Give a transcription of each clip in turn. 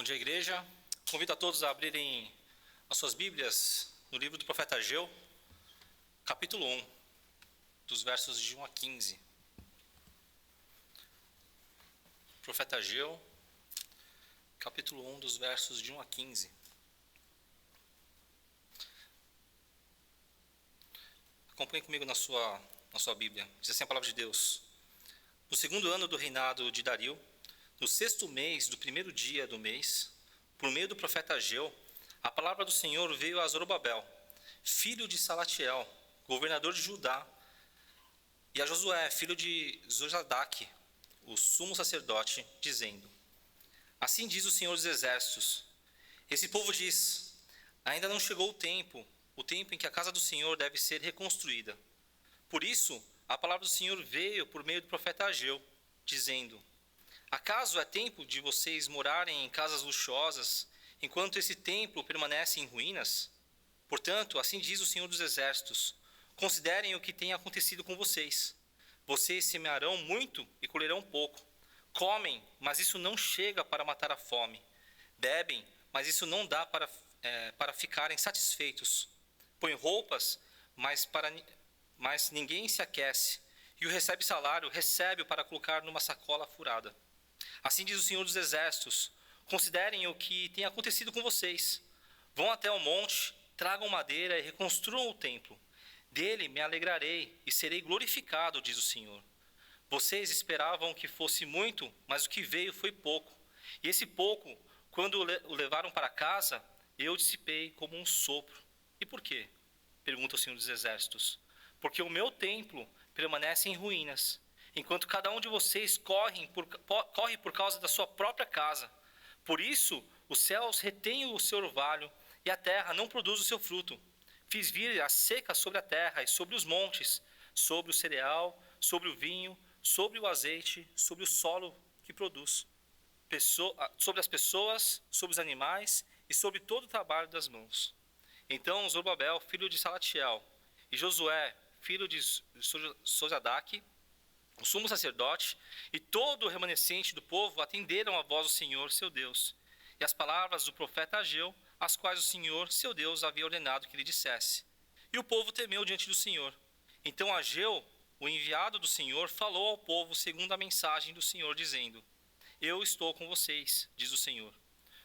Bom dia, igreja. Convido a todos a abrirem as suas Bíblias no livro do profeta Ageu, capítulo 1, dos versos de 1 a 15. Profeta Ageu, capítulo 1, dos versos de 1 a 15. Acompanhe comigo na sua Bíblia. Diz assim a palavra de Deus. No segundo ano do reinado de Dario, no sexto mês do primeiro dia do mês, por meio do profeta Ageu, a palavra do Senhor veio a Zorobabel, filho de Salatiel, governador de Judá, e a Josué, filho de Zozadaque, o sumo sacerdote, dizendo: Assim diz o Senhor dos Exércitos: Esse povo diz, ainda não chegou o tempo em que a casa do Senhor deve ser reconstruída. Por isso, a palavra do Senhor veio por meio do profeta Ageu, dizendo: Acaso é tempo de vocês morarem em casas luxuosas, enquanto esse templo permanece em ruínas? Portanto, assim diz o Senhor dos Exércitos: Considerem o que tem acontecido com vocês. Vocês semearão muito e colherão pouco. Comem, mas isso não chega para matar a fome. Bebem, mas isso não dá para ficarem satisfeitos. Põem roupas, mas ninguém se aquece. E o recebe salário, recebe-o para colocar numa sacola furada. Assim diz o Senhor dos Exércitos: Considerem o que tem acontecido com vocês. Vão até o monte, tragam madeira e reconstruam o templo. Dele me alegrarei e serei glorificado, diz o Senhor. Vocês esperavam que fosse muito, mas o que veio foi pouco. E esse pouco, quando o levaram para casa, eu dissipei como um sopro. E por quê? Pergunta o Senhor dos Exércitos. Porque o meu templo permanece em ruínas, enquanto cada um de vocês corre por causa da sua própria casa. Por isso, os céus retêm o seu orvalho e a terra não produz o seu fruto. Fiz vir a seca sobre a terra e sobre os montes, sobre o cereal, sobre o vinho, sobre o azeite, sobre o solo que produz, sobre as pessoas, sobre os animais e sobre todo o trabalho das mãos. Então Zorobabel, filho de Salatiel, e Josué, filho de Zozadaque, o sumo sacerdote, e todo o remanescente do povo atenderam a voz do Senhor, seu Deus, e as palavras do profeta Ageu, as quais o Senhor, seu Deus, havia ordenado que lhe dissesse. E o povo temeu diante do Senhor. Então Ageu, o enviado do Senhor, falou ao povo segundo a mensagem do Senhor, dizendo: Eu estou com vocês, diz o Senhor.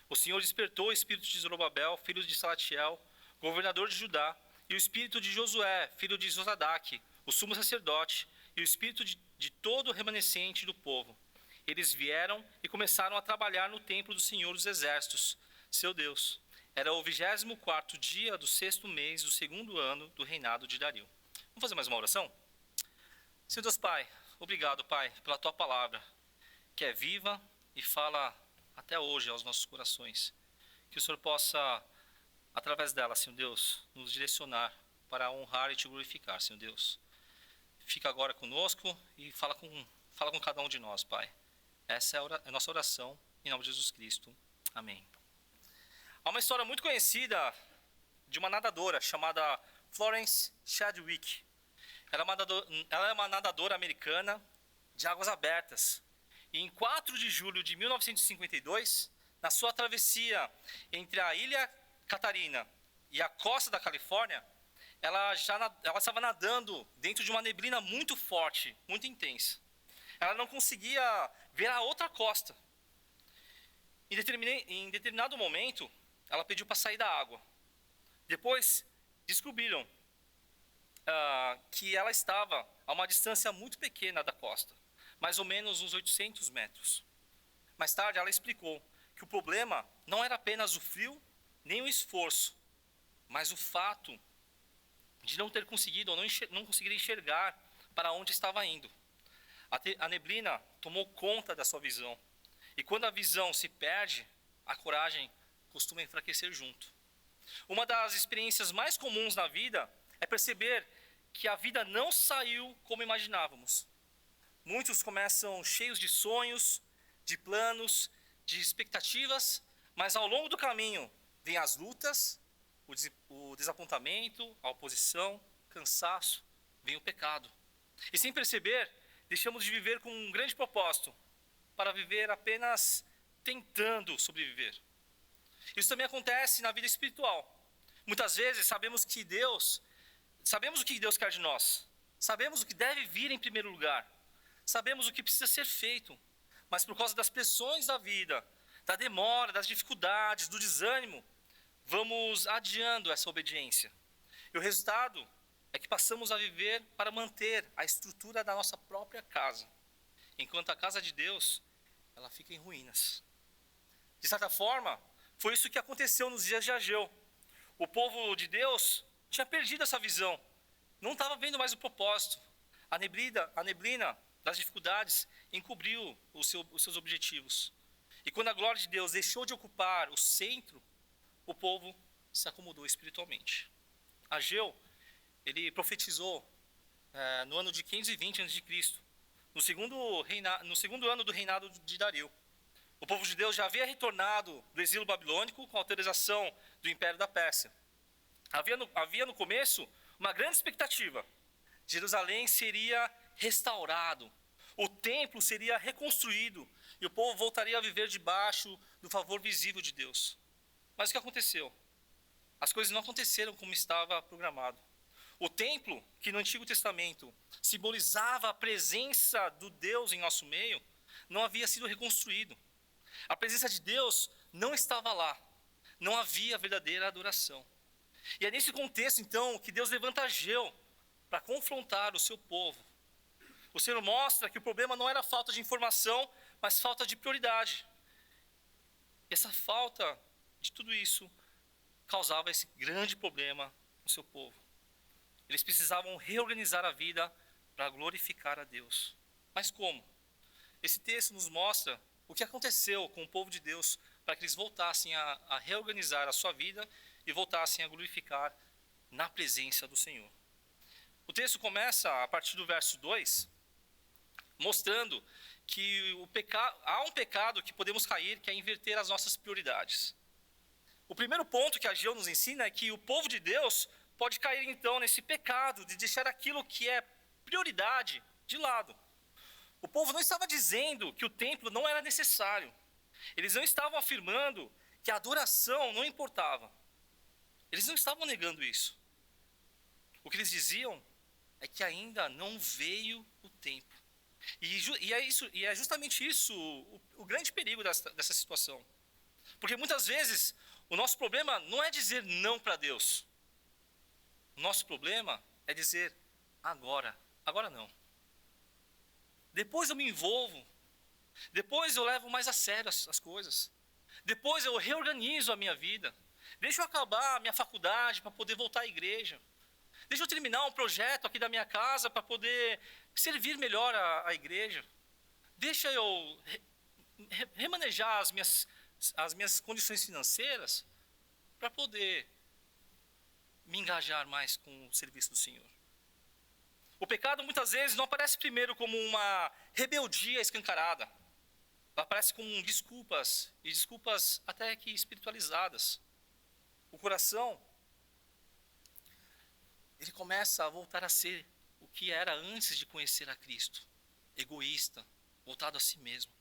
O Senhor despertou o espírito de Zorobabel, filho de Salatiel, governador de Judá, e o espírito de Josué, filho de Zozadaque, o sumo sacerdote, e o espírito de todo o remanescente do povo. Eles vieram e começaram a trabalhar no templo do Senhor dos Exércitos, seu Deus. Era o 24º dia do sexto mês do segundo ano do reinado de Dario. Vamos fazer mais uma oração? Senhor Deus Pai, obrigado, Pai, pela Tua palavra, que é viva e fala até hoje aos nossos corações. Que o Senhor possa, através dela, Senhor Deus, nos direcionar para honrar e Te glorificar, Senhor Deus. Fica agora conosco e fala com cada um de nós, Pai. Essa é a nossa oração, em nome de Jesus Cristo. Amém. Há uma história muito conhecida de uma nadadora chamada Florence Chadwick. Ela é uma nadadora americana de águas abertas. E em 4 de julho de 1952, na sua travessia entre a Ilha Catarina e a costa da Califórnia, ela estava nadando dentro de uma neblina muito forte, muito intensa. Ela não conseguia ver a outra costa. Em determinado momento, ela pediu para sair da água. Depois, descobriram que ela estava a uma distância muito pequena da costa, mais ou menos uns 800 metros. Mais tarde, ela explicou que o problema não era apenas o frio, nem o esforço, mas o fato de não ter conseguido ou não conseguir enxergar para onde estava indo. A neblina tomou conta da sua visão. E quando a visão se perde, a coragem costuma enfraquecer junto. Uma das experiências mais comuns na vida é perceber que a vida não saiu como imaginávamos. Muitos começam cheios de sonhos, de planos, de expectativas, mas ao longo do caminho vêm as lutas, o desapontamento, a oposição, cansaço, vem o pecado. E sem perceber, deixamos de viver com um grande propósito, para viver apenas tentando sobreviver. Isso também acontece na vida espiritual. Muitas vezes sabemos o que Deus quer de nós. Sabemos o que deve vir em primeiro lugar. Sabemos o que precisa ser feito. Mas por causa das pressões da vida, da demora, das dificuldades, do desânimo, vamos adiando essa obediência. E o resultado é que passamos a viver para manter a estrutura da nossa própria casa, enquanto a casa de Deus, ela fica em ruínas. De certa forma, foi isso que aconteceu nos dias de Ageu. O povo de Deus tinha perdido essa visão, não estava vendo mais o propósito. A neblina das dificuldades encobriu os seus objetivos. E quando a glória de Deus deixou de ocupar o centro, o povo se acomodou espiritualmente. Ageu, ele profetizou no ano de 520 a.C., no segundo ano do reinado de Dario. O povo de Deus já havia retornado do exílio babilônico com autorização do Império da Pérsia. Havia no começo uma grande expectativa. Jerusalém seria restaurado, o templo seria reconstruído e o povo voltaria a viver debaixo do favor visível de Deus. Mas o que aconteceu? As coisas não aconteceram como estava programado. O templo, que no Antigo Testamento simbolizava a presença do Deus em nosso meio, não havia sido reconstruído. A presença de Deus não estava lá. Não havia verdadeira adoração. E é nesse contexto, então, que Deus levanta Ageu para confrontar o seu povo. O Senhor mostra que o problema não era falta de informação, mas falta de prioridade. E essa falta de tudo isso causava esse grande problema no seu povo. Eles precisavam reorganizar a vida para glorificar a Deus. Mas como? Esse texto nos mostra o que aconteceu com o povo de Deus para que eles voltassem a reorganizar a sua vida e voltassem a glorificar na presença do Senhor. O texto começa a partir do verso 2, mostrando que há um pecado que podemos cair, que é inverter as nossas prioridades. O primeiro ponto que Ageu nos ensina é que o povo de Deus pode cair então nesse pecado de deixar aquilo que é prioridade de lado. O povo não estava dizendo que o templo não era necessário. Eles não estavam afirmando que a adoração não importava. Eles não estavam negando isso. O que eles diziam é que ainda não veio o tempo. E é justamente isso o grande perigo dessa situação. Porque muitas vezes o nosso problema não é dizer não para Deus. O nosso problema é dizer agora não. Depois eu me envolvo. Depois eu levo mais a sério as coisas. Depois eu reorganizo a minha vida. Deixa eu acabar a minha faculdade para poder voltar à igreja. Deixa eu terminar um projeto aqui da minha casa para poder servir melhor a igreja. Deixa eu remanejar as minhas condições financeiras para poder me engajar mais com o serviço do Senhor. O pecado muitas vezes não aparece primeiro como uma rebeldia escancarada. Aparece com desculpas, e desculpas até que espiritualizadas. O coração, ele começa a voltar a ser o que era antes de conhecer a Cristo. Egoísta, voltado a si mesmo.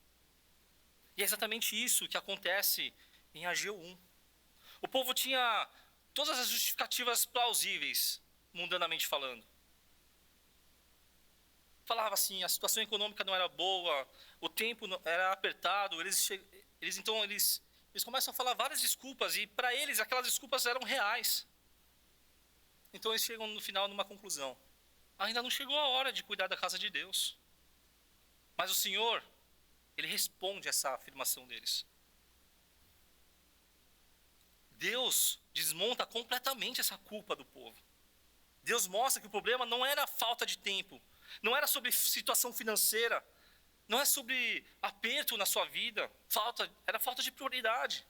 E é exatamente isso que acontece em Ageu 1. O povo tinha todas as justificativas plausíveis, mundanamente falando. Falava assim, a situação econômica não era boa, o tempo era apertado, eles começam a falar várias desculpas, e para eles aquelas desculpas eram reais. Então eles chegam no final numa conclusão. Ainda não chegou a hora de cuidar da casa de Deus. Mas o Senhor, Ele responde essa afirmação deles. Deus desmonta completamente essa culpa do povo. Deus mostra que o problema não era falta de tempo, não era sobre situação financeira, não é sobre aperto na sua vida, era falta de prioridade.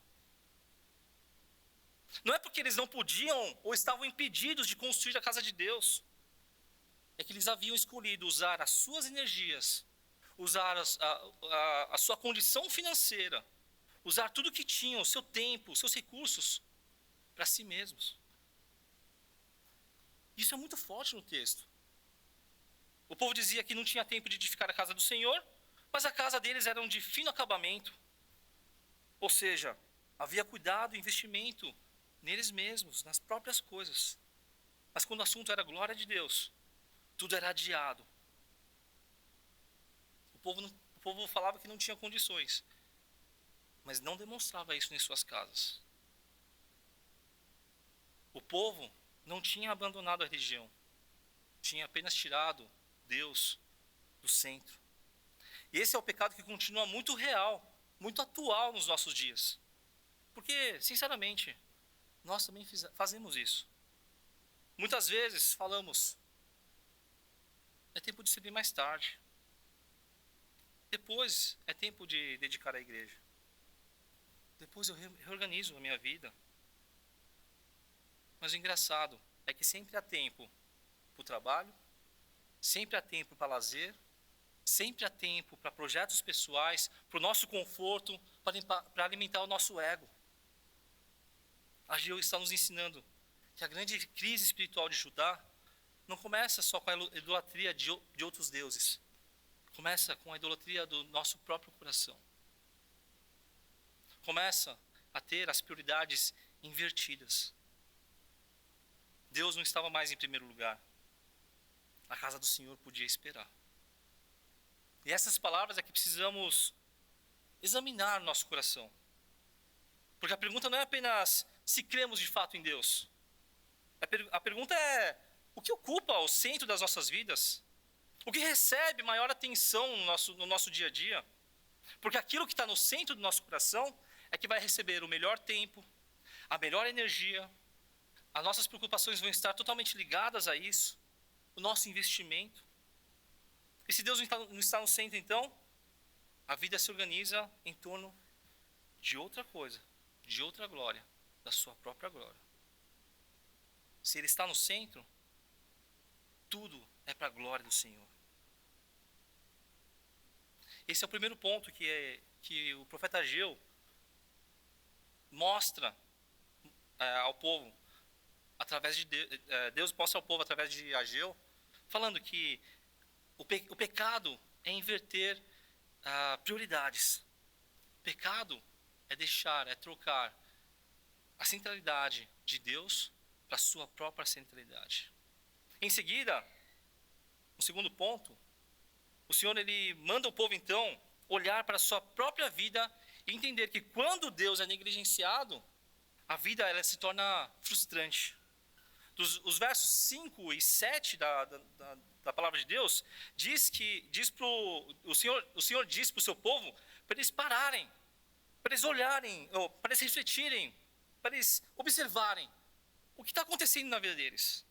Não é porque eles não podiam ou estavam impedidos de construir a casa de Deus. É que eles haviam escolhido usar as suas energias, usar a sua condição financeira, usar tudo que tinham, o seu tempo, os seus recursos, para si mesmos. Isso é muito forte no texto. O povo dizia que não tinha tempo de edificar a casa do Senhor, mas a casa deles era de fino acabamento. Ou seja, havia cuidado e investimento neles mesmos, nas próprias coisas. Mas quando o assunto era a glória de Deus, tudo era adiado. O povo falava que não tinha condições, mas não demonstrava isso em suas casas. O povo não tinha abandonado a religião, tinha apenas tirado Deus do centro. E esse é o pecado que continua muito real, muito atual nos nossos dias. Porque, sinceramente, nós também fazemos isso. Muitas vezes falamos, é tempo de servir mais tarde. Depois é tempo de dedicar à igreja. Depois eu reorganizo a minha vida. Mas o engraçado é que sempre há tempo para o trabalho, sempre há tempo para lazer, sempre há tempo para projetos pessoais, para o nosso conforto, para alimentar o nosso ego. Ageu está nos ensinando que a grande crise espiritual de Judá não começa só com a idolatria de outros deuses. Começa com a idolatria do nosso próprio coração. Começa a ter as prioridades invertidas. Deus não estava mais em primeiro lugar. A casa do Senhor podia esperar. E essas palavras é que precisamos examinar no nosso coração. Porque a pergunta não é apenas se cremos de fato em Deus. A pergunta é, o que ocupa o centro das nossas vidas? O que recebe maior atenção no nosso dia a dia? Porque aquilo que está no centro do nosso coração é que vai receber o melhor tempo, a melhor energia. As nossas preocupações vão estar totalmente ligadas a isso. O nosso investimento. E se Deus não está no centro, então, a vida se organiza em torno de outra coisa, de outra glória, da sua própria glória. Se Ele está no centro, tudo é para a glória do Senhor. Esse é o primeiro ponto que o profeta Ageu mostra ao povo, através de Deus mostra ao povo através de Ageu, falando que o pecado é inverter prioridades. Pecado é trocar a centralidade de Deus para a sua própria centralidade. Em seguida, no segundo ponto, o Senhor ele manda o povo então olhar para a sua própria vida e entender que quando Deus é negligenciado, a vida ela se torna frustrante. Os versos 5 e 7 da palavra de Deus o Senhor diz para o seu povo para eles pararem, para eles olharem, para eles refletirem, para eles observarem o que está acontecendo na vida deles.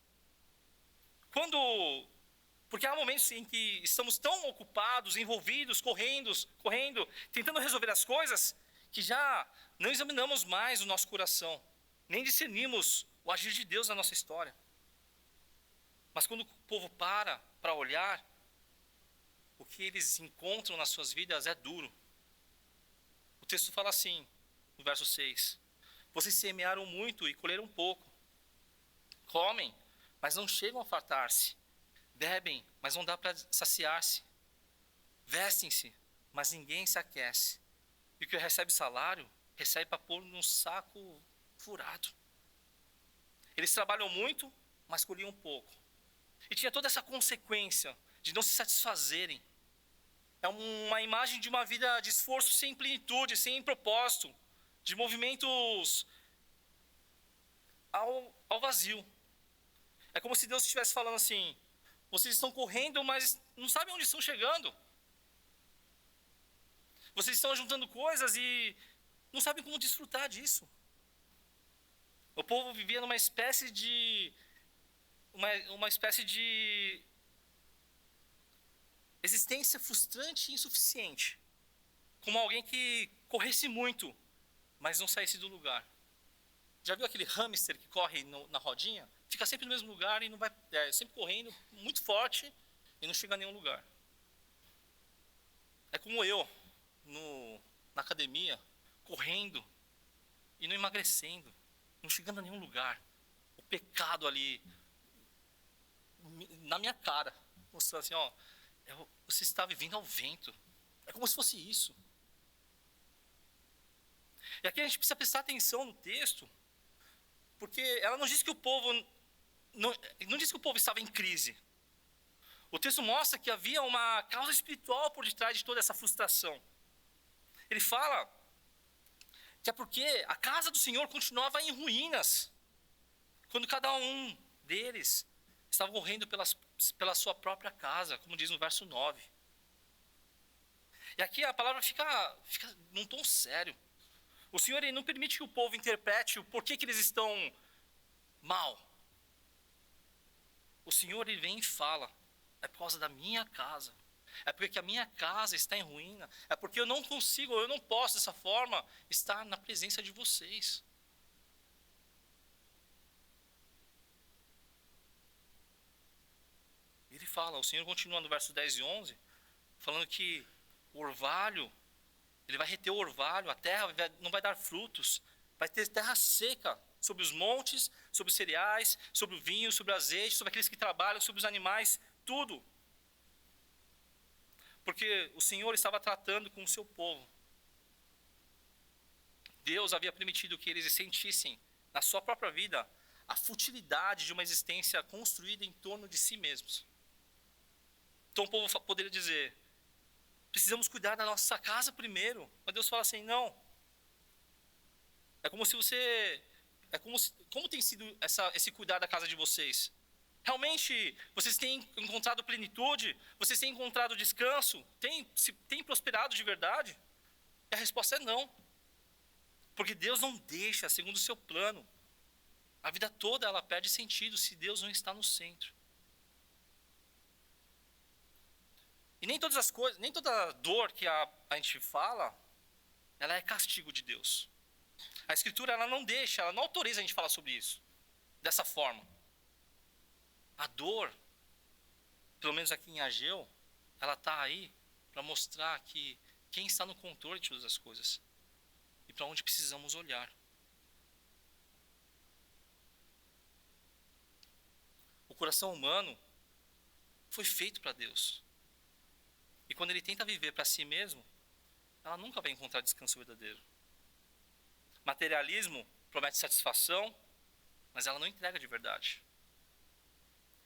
Porque há momentos em que estamos tão ocupados, envolvidos, correndo, tentando resolver as coisas, que já não examinamos mais o nosso coração, nem discernimos o agir de Deus na nossa história. Mas quando o povo para olhar, o que eles encontram nas suas vidas é duro. O texto fala assim, no verso 6, vocês semearam muito e colheram pouco. Comem, mas não chegam a fartar-se. Bebem, mas não dá para saciar-se. Vestem-se, mas ninguém se aquece. E o que recebe salário, recebe para pôr num saco furado. Eles trabalham muito, mas colhiam pouco. E tinha toda essa consequência de não se satisfazerem. É uma imagem de uma vida de esforço sem plenitude, sem propósito, de movimentos ao vazio. É como se Deus estivesse falando assim, vocês estão correndo, mas não sabem onde estão chegando. Vocês estão juntando coisas e não sabem como desfrutar disso. O povo vivia numa espécie de existência frustrante e insuficiente. Como alguém que corresse muito, mas não saísse do lugar. Já viu aquele hamster que corre na rodinha? Fica sempre no mesmo lugar e não vai, sempre correndo muito forte e não chega a nenhum lugar. É como eu, na academia, correndo e não emagrecendo, não chegando a nenhum lugar. O pecado ali, na minha cara, mostrando assim, você está vivendo ao vento. É como se fosse isso. E aqui a gente precisa prestar atenção no texto, porque ela não diz que o povo não diz que o povo estava em crise. O texto mostra que havia uma causa espiritual por detrás de toda essa frustração. Ele fala que é porque a casa do Senhor continuava em ruínas, quando cada um deles estava correndo pela sua própria casa, como diz no verso 9. E aqui a palavra fica num tom sério. O Senhor ele não permite que o povo interprete o porquê que eles estão mal. O Senhor ele vem e fala, é por causa da minha casa. É porque a minha casa está em ruína. É porque eu não posso dessa forma estar na presença de vocês. Ele fala, o Senhor continua no verso 10 e 11, falando que o orvalho, ele vai reter o orvalho, a terra não vai dar frutos, vai ter terra seca sobre os montes, sobre os cereais, sobre o vinho, sobre o azeite, sobre aqueles que trabalham, sobre os animais, tudo. Porque o Senhor estava tratando com o seu povo. Deus havia permitido que eles sentissem na sua própria vida a futilidade de uma existência construída em torno de si mesmos. Então o povo poderia dizer, precisamos cuidar da nossa casa primeiro. Mas Deus fala assim, não. Como tem sido esse cuidar da casa de vocês? Realmente, vocês têm encontrado plenitude? Vocês têm encontrado descanso? Tem prosperado de verdade? E a resposta é não. Porque Deus não deixa, segundo o seu plano. A vida toda ela perde sentido se Deus não está no centro. E nem todas as coisas, nem toda dor que a gente fala, ela é castigo de Deus. A Escritura ela não autoriza a gente falar sobre isso dessa forma. A dor, pelo menos aqui em Ageu, ela está aí para mostrar que quem está no controle de todas as coisas e para onde precisamos olhar. O coração humano foi feito para Deus. E quando ele tenta viver para si mesmo, ela nunca vai encontrar descanso verdadeiro. Materialismo promete satisfação, mas ela não entrega de verdade.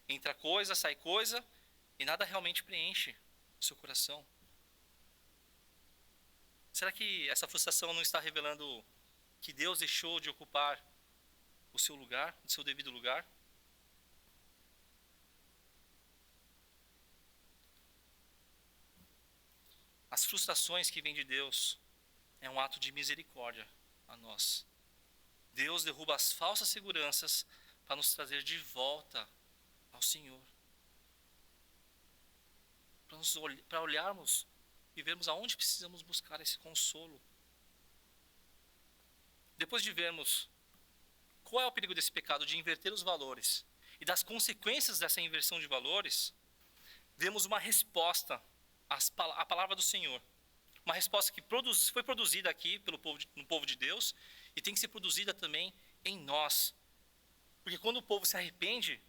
Entra coisa, sai coisa, e nada realmente preenche o seu coração. Será que essa frustração não está revelando que Deus deixou de ocupar o seu lugar, o seu devido lugar? As frustrações que vêm de Deus é um ato de misericórdia a nós. Deus derruba as falsas seguranças para nos trazer de volta ao Senhor. Para olharmos e vermos aonde precisamos buscar esse consolo. Depois de vermos qual é o perigo desse pecado de inverter os valores e das consequências dessa inversão de valores, vemos uma resposta à palavra do Senhor. Uma resposta que foi produzida aqui no povo de Deus e tem que ser produzida também em nós. Porque quando o povo se arrepende,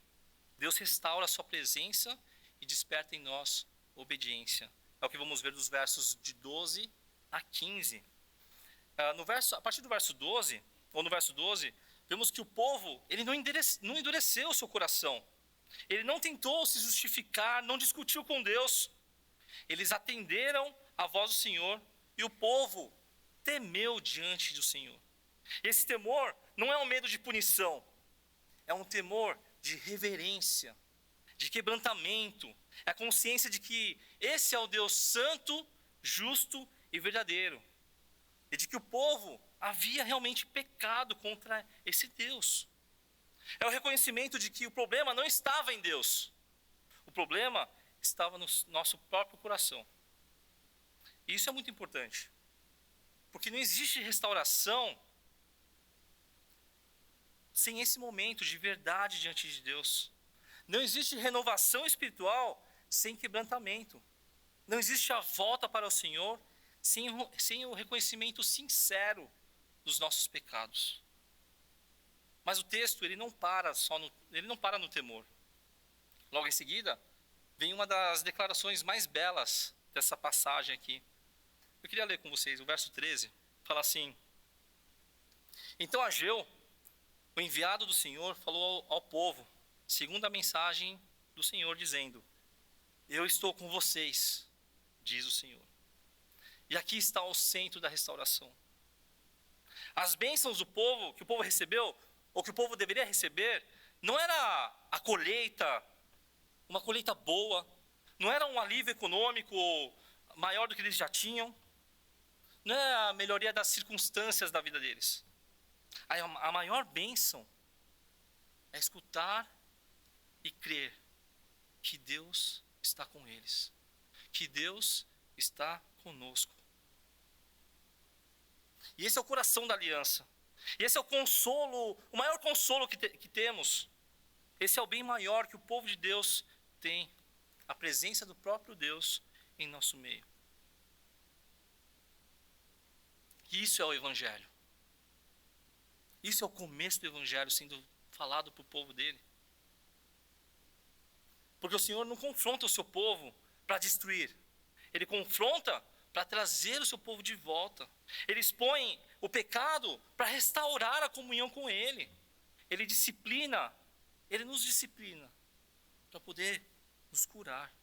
Deus restaura a sua presença e desperta em nós obediência. É o que vamos ver dos versos de 12 a 15. A partir do verso 12, ou no verso 12, vemos que o povo ele não endureceu o seu coração. Ele não tentou se justificar, não discutiu com Deus. Eles atenderam a voz do Senhor e o povo temeu diante do Senhor. Esse temor não é um medo de punição, é um temor de reverência, de quebrantamento, é a consciência de que esse é o Deus santo, justo e verdadeiro, e de que o povo havia realmente pecado contra esse Deus. É o reconhecimento de que o problema não estava em Deus, o problema estava no nosso próprio coração. E isso é muito importante, porque não existe restauração sem esse momento de verdade diante de Deus. Não existe renovação espiritual sem quebrantamento. Não existe a volta para o Senhor sem o reconhecimento sincero dos nossos pecados. Mas o texto ele não para no temor. Logo em seguida, vem uma das declarações mais belas dessa passagem aqui. Eu queria ler com vocês o verso 13. Fala assim: Então Ageu, o enviado do Senhor, falou ao povo, segundo a mensagem do Senhor, dizendo: eu estou com vocês, diz o Senhor. E aqui está o centro da restauração. As bênçãos do povo, que o povo recebeu, ou que o povo deveria receber, não era a colheita, uma colheita boa, não era um alívio econômico maior do que eles já tinham, não é a melhoria das circunstâncias da vida deles. A maior bênção é escutar e crer que Deus está com eles, que Deus está conosco. E esse é o coração da aliança. E esse é o consolo, o maior consolo que temos. Esse é o bem maior que o povo de Deus tem, a presença do próprio Deus em nosso meio. E isso é o Evangelho. Isso é o começo do Evangelho sendo falado para o povo dele. Porque o Senhor não confronta o seu povo para destruir. Ele confronta para trazer o seu povo de volta. Ele expõe o pecado para restaurar a comunhão com Ele. Ele disciplina, Ele nos disciplina para poder nos curar.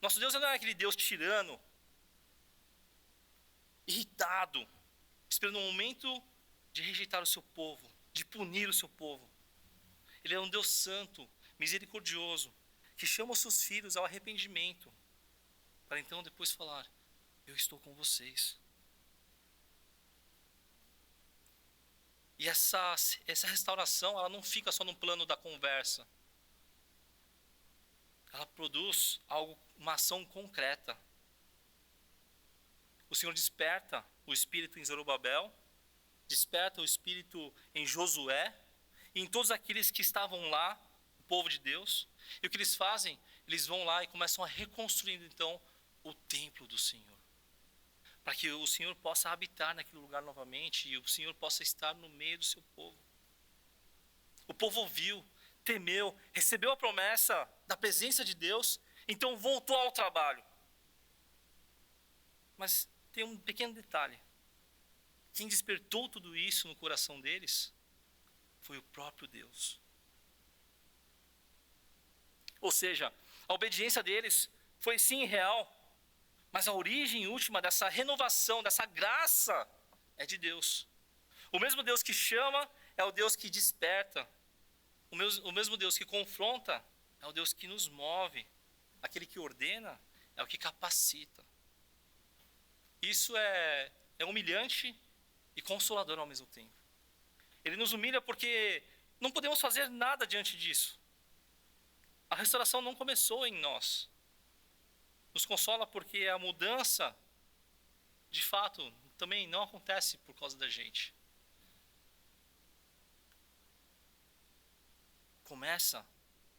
Nosso Deus não é aquele Deus tirano, irritado, esperando um momento de rejeitar o seu povo, de punir o seu povo. Ele é um Deus santo, misericordioso, que chama os seus filhos ao arrependimento, para então depois falar: eu estou com vocês. E essa restauração, ela não fica só no plano da conversa. Ela produz uma ação concreta. O Senhor desperta o espírito em Zorobabel, desperta o espírito em Josué, e em todos aqueles que estavam lá, o povo de Deus. E o que eles fazem? Eles vão lá e começam a reconstruir então o templo do Senhor, para que o Senhor possa habitar naquele lugar novamente e o Senhor possa estar no meio do seu povo. O povo ouviu, temeu, recebeu a promessa da presença de Deus, então voltou ao trabalho. Mas tem um pequeno detalhe: quem despertou tudo isso no coração deles foi o próprio Deus. Ou seja, a obediência deles foi sim real, mas a origem última dessa renovação, dessa graça, é de Deus. O mesmo Deus que chama é o Deus que desperta. O mesmo Deus que confronta é o Deus que nos move. Aquele que ordena é o que capacita. Isso é humilhante e consolador ao mesmo tempo. Ele nos humilha porque não podemos fazer nada diante disso. A restauração não começou em nós. Nos consola porque a mudança, de fato, também não acontece por causa da gente. Começa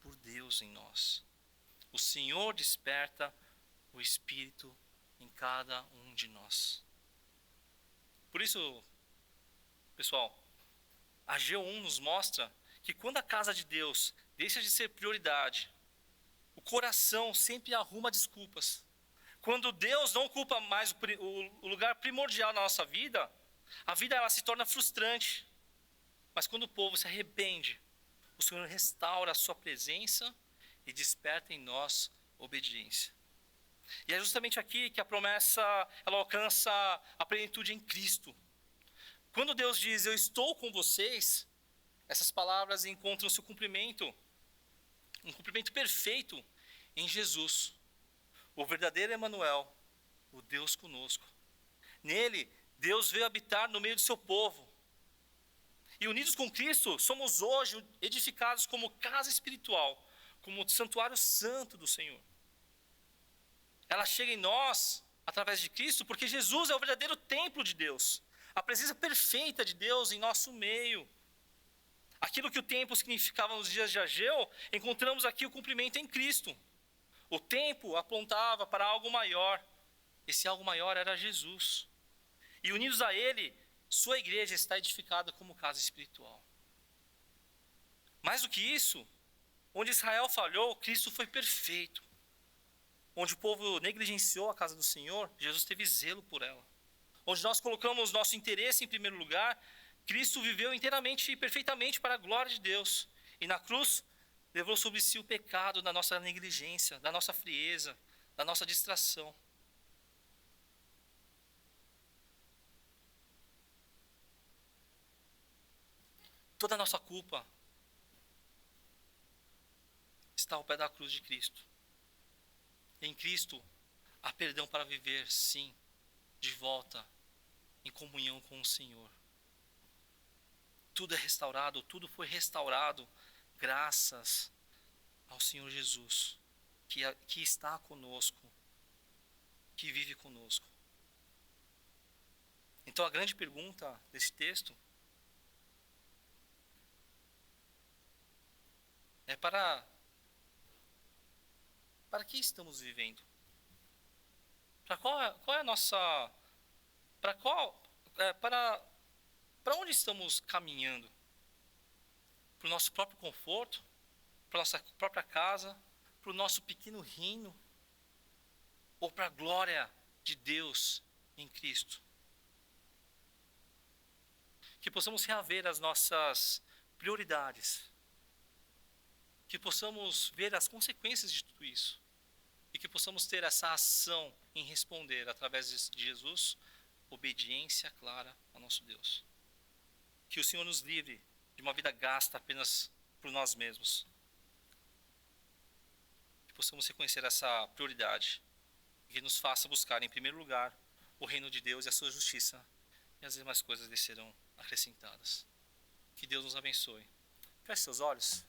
por Deus em nós. O Senhor desperta o Espírito em cada um de nós. Por isso, pessoal, Ageu 1 nos mostra que quando a casa de Deus deixa de ser prioridade, o coração sempre arruma desculpas. Quando Deus não ocupa mais o lugar primordial na nossa vida, a vida ela se torna frustrante. Mas quando o povo se arrepende, o Senhor restaura a sua presença e desperta em nós obediência. E é justamente aqui que a promessa ela alcança a plenitude em Cristo. Quando Deus diz: eu estou com vocês, essas palavras encontram seu cumprimento, um cumprimento perfeito em Jesus, o verdadeiro Emanuel, o Deus conosco. Nele, Deus veio habitar no meio do seu povo. E unidos com Cristo, somos hoje edificados como casa espiritual, como santuário santo do Senhor. Ela chega em nós, através de Cristo, porque Jesus é o verdadeiro templo de Deus, a presença perfeita de Deus em nosso meio. Aquilo que o templo significava nos dias de Ageu, encontramos aqui o cumprimento em Cristo. O templo apontava para algo maior. Esse algo maior era Jesus. E unidos a Ele, sua igreja está edificada como casa espiritual. Mais do que isso, onde Israel falhou, Cristo foi perfeito. Onde o povo negligenciou a casa do Senhor, Jesus teve zelo por ela. onde nós colocamos nosso interesse em primeiro lugar, Cristo viveu inteiramente e perfeitamente para a glória de Deus. E na cruz, levou sobre si o pecado da nossa negligência, da nossa frieza, da nossa distração. Toda a nossa culpa está ao pé da cruz de Cristo. Em Cristo, há perdão para viver, sim, de volta, em comunhão com o Senhor. Tudo é restaurado, tudo foi restaurado, graças ao Senhor Jesus, que está conosco, que vive conosco. Então a grande pergunta desse texto é para que estamos vivendo? Qual é a nossa, para onde estamos caminhando? Para o nosso próprio conforto? Para a nossa própria casa? Para o nosso pequeno reino? Ou para a glória de Deus em Cristo? Que possamos reaver as nossas prioridades. Que possamos ver as consequências de tudo isso. E que possamos ter essa ação em responder, através de Jesus, obediência clara ao nosso Deus. Que o Senhor nos livre de uma vida gasta apenas por nós mesmos. Que possamos reconhecer essa prioridade. E que nos faça buscar, em primeiro lugar, o reino de Deus e a sua justiça. E as demais coisas lhe serão acrescentadas. Que Deus nos abençoe. Feche seus olhos.